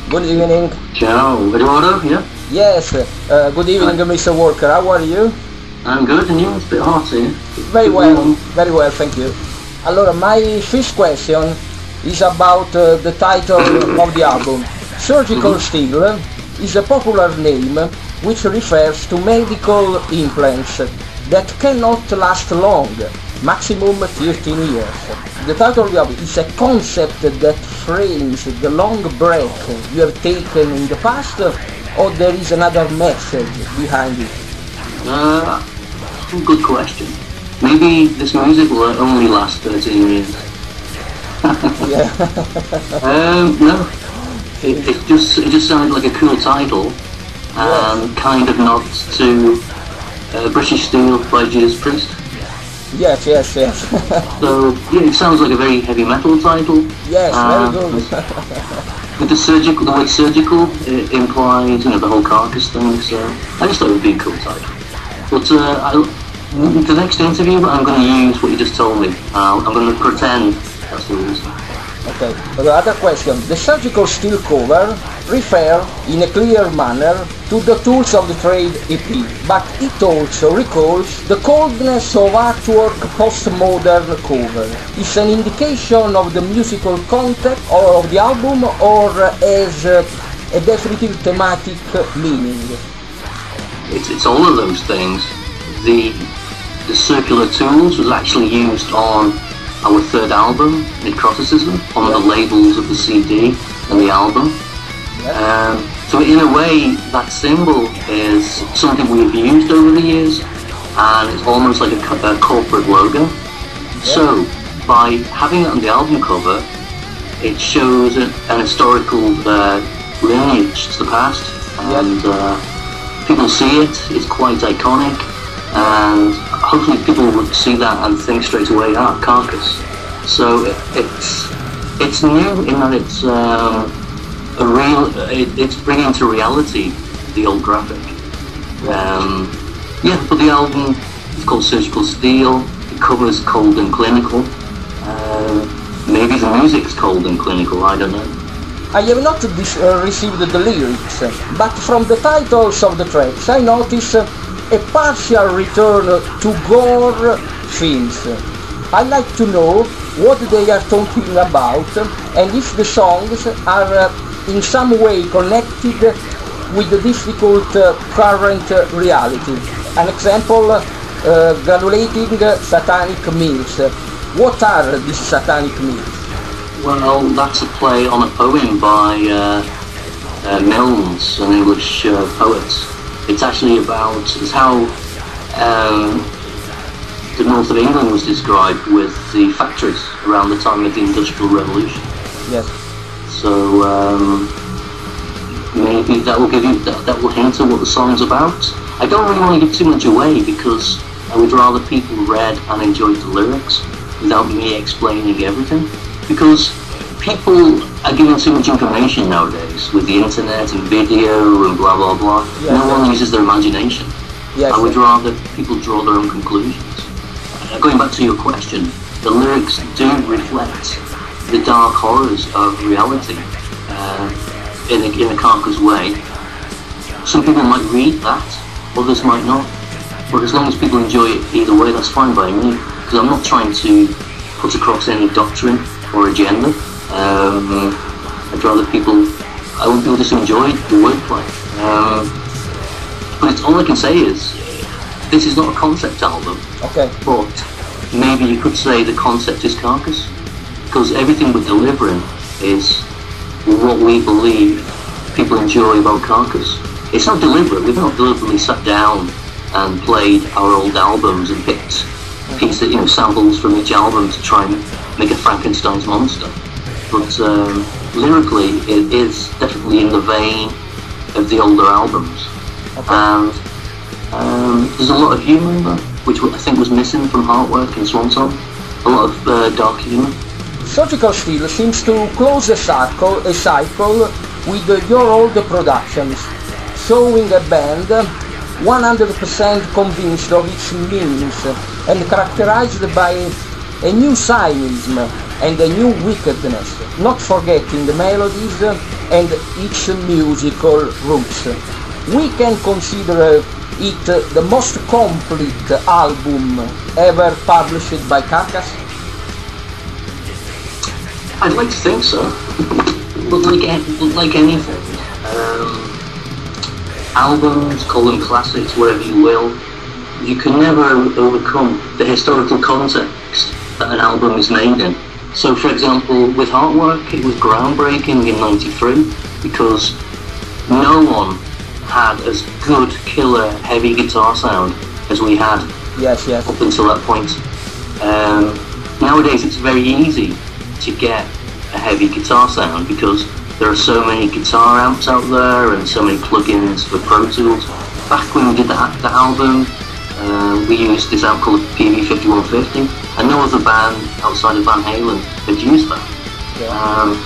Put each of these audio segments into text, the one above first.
Good evening. Ciao, Eduardo, yeah? Yes, good evening, Mr. Walker. How are you? I'm good, and you? It's a bit hot here. Very well, thank you. Allora, my first question is about the title of the album. Surgical Steel is a popular name which refers to medical implants that cannot last long, maximum 15 years. The title of the album is a concept that frames the long break you have taken in the past, or there is another message behind it? Good question. Maybe this music will only last 13 years. Yeah. No. It just sounded like a cool title, and kind of nods to British Steel by Judas Priest. Yes. So yeah, it sounds like a very heavy metal title. Yes, very good. With the word surgical, it implies, the whole Carcass thing. So I just thought it would be a cool title. But the next interview, I'm going to use what you just told me. I'm going to pretend that's the reason. Okay, the other question. The Surgical Steel cover refer in a clear manner to the Tools of the Trade EP, but it also recalls the coldness of artwork postmodern cover. Is an indication of the musical content of the album, or as a definitive thematic meaning? It's all of those things. The circular tools was actually used on our third album, Necroticism, on the labels of the CD and the album. So in a way, that symbol is something we've used over the years, and it's almost like a corporate logo. So by having it on the album cover, it shows an historical lineage to the past, and people see it. It's quite iconic, and hopefully people would see that and think straight away, Carcass. So it's new in that it's it's bringing to reality the old graphic. But the album is called Surgical Steel. The cover is cold and clinical. Maybe the music's cold and clinical, I don't know. I have not received the lyrics, but from the titles of the tracks I notice a partial return to gore themes. I'd like to know what they are talking about, and if the songs are in some way connected with the difficult current reality. An example, granulating satanic meals. What are these satanic meals? Well, that's a play on a poem by Milnes, an English poet. It's actually about how the north of England was described with the factories around the time of the Industrial Revolution. Yes. So maybe that will hint at what the song's about. I don't really want to give too much away, because I would rather people read and enjoyed the lyrics without me explaining everything. Because people are given too much information nowadays with the internet and video and blah blah blah. No one uses their imagination. I would rather people draw their own conclusions. Going back to your question, the lyrics do reflect the dark horrors of reality in a Carcass way. Some people might read that, others might not. But as long as people enjoy it either way, that's fine by me. Because I'm not trying to put across any doctrine or agenda. I'd rather I want people to enjoy the wordplay. But all I can say is, this is not a concept album. Okay. But maybe you could say the concept is Carcass, because everything we're delivering is what we believe people enjoy about Carcass. It's not deliberate. We've not deliberately sat down and played our old albums and picked pieces, samples from each album to try and make a Frankenstein's monster. But lyrically, it is definitely in the vein of the older albums. And there's a lot of humour in there, which I think was missing from Heartwork and Swan Song. A lot of dark humour. Surgical Steel seems to close a cycle with your older productions, showing a band 100% convinced of its meanings and characterized by a new cynism and a new wickedness, not forgetting the melodies and its musical roots. We can consider it the most complete album ever published by Carcass? I'd like to think so, but like anything, albums, call them classics, whatever you will, you can never overcome the historical context that an album is made in. So for example, with Heartwork, it was groundbreaking in '93 because no one had as good killer heavy guitar sound as we had up until that point. Nowadays it's very easy to get a heavy guitar sound because there are so many guitar amps out there and so many plugins for Pro Tools. Back when we did the album, we used this amp called PV5150, and no other band outside of Van Halen had used that.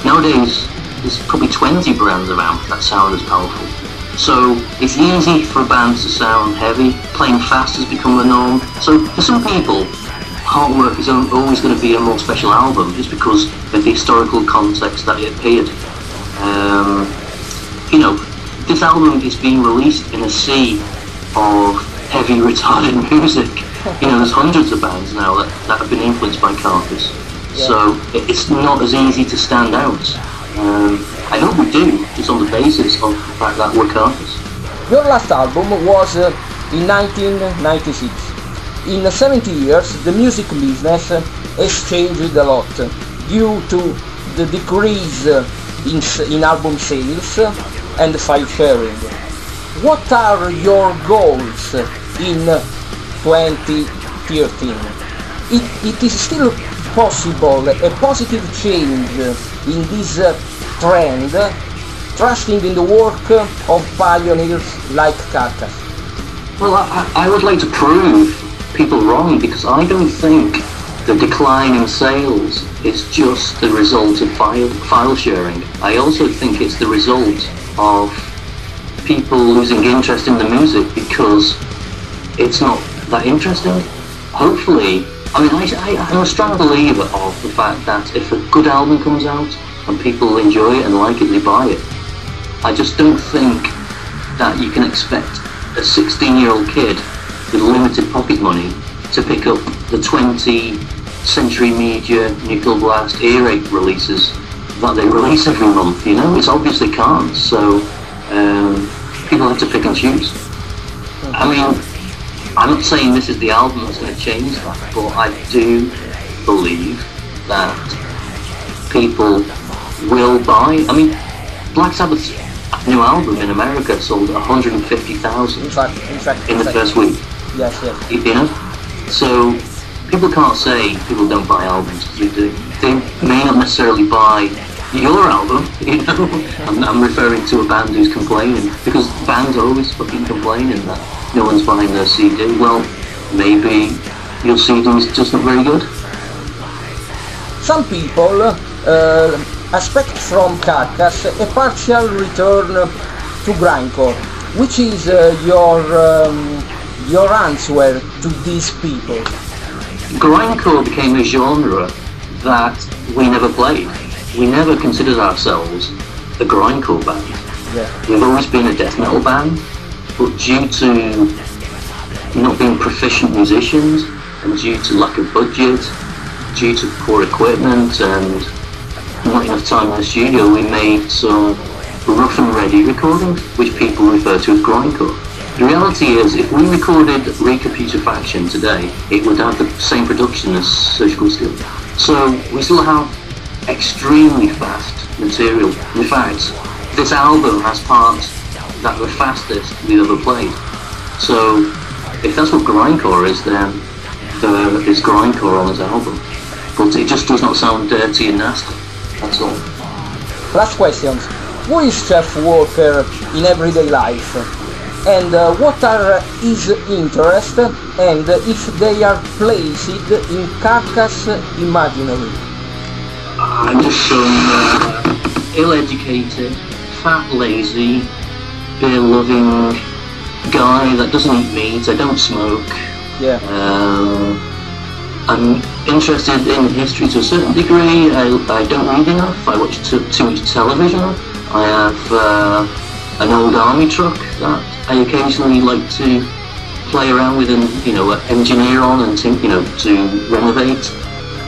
Nowadays, there's probably 20 brands of amp that sound as powerful. So it's easy for bands to sound heavy. Playing fast has become the norm. So for some people, Heartwork is always going to be a more special album just because of the historical context that it appeared. You know, this album is being released in a sea of heavy retarded music. You know, there's hundreds of bands now that have been influenced by Carcass. So it's not as easy to stand out. I hope we do, just on the basis of the fact that we're Carcass. Your last album was in 1996. In 70 years, the music business has changed a lot due to the decrease in album sales and file sharing. What are your goals in 2013? It is still possible a positive change in this trend, trusting in the work of pioneers like Carcass? Well, I would like to prove people wrong, because I don't think the decline in sales is just the result of file sharing. I also think it's the result of people losing interest in the music because it's not that interesting. Hopefully, I mean, I'm a strong believer of the fact that if a good album comes out and people enjoy it and like it, they buy it. I just don't think that you can expect a 16-year-old kid with limited pocket money to pick up the 20 Century Media, Nickel Blast, Earache releases that they release every month, you know? It's obviously can't, so people have to pick and choose. I mean, I'm not saying this is the album that's going to change that, but I do believe that people will buy. I mean, Black Sabbath's new album in America sold 150,000 in the first week. Yes. You know? So people can't say people don't buy albums, because they do. They may not necessarily buy your album, you know? I'm referring to a band who's complaining, because bands are always fucking complaining that no one's buying their CD. Well, maybe your CD is just not very good. Some people expect from Carcass a partial return to grindcore. Which is your answer to these people? Grindcore became a genre that we never played. We never considered ourselves a grindcore band. Yeah. We've always been a death metal band, but due to not being proficient musicians, and due to lack of budget, due to poor equipment and not enough time in the studio, we made some rough and ready recordings, which people refer to as grindcore. The reality is, if we recorded Recapitulation today, it would have the same production as Surgical Steel. So we still have extremely fast material. In fact, this album has parts that are the fastest we've ever played. So if that's what grindcore is, then there is grindcore on this album. But it just does not sound dirty and nasty, that's all. Last question. Who is Jeff Walker in everyday life? And what are his interests, and if they are placed in Carcass imaginary? I'm just some ill-educated, fat, lazy, beer-loving guy that doesn't eat meat. I don't smoke. Yeah. I'm interested in history to a certain degree. I don't read enough. I watch too much television. I have an old army truck that I occasionally like to play around with and, you know, engineer on and think, you know, to renovate.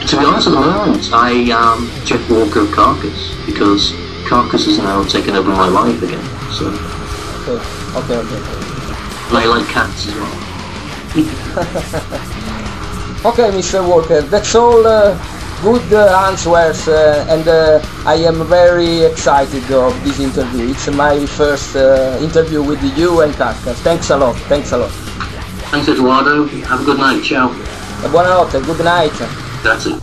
To be honest, at the moment, I am Jeff Walker of Carcass, because Carcass has now taken over my life again. So. Okay. And I like cats as well. Okay, Mr. Walker, that's all good answers, and I am very excited of this interview. It's my first interview with you and Carcass. Thanks a lot. Thanks, Eduardo. Have a good night. Ciao. Buonanotte, good night. That's it.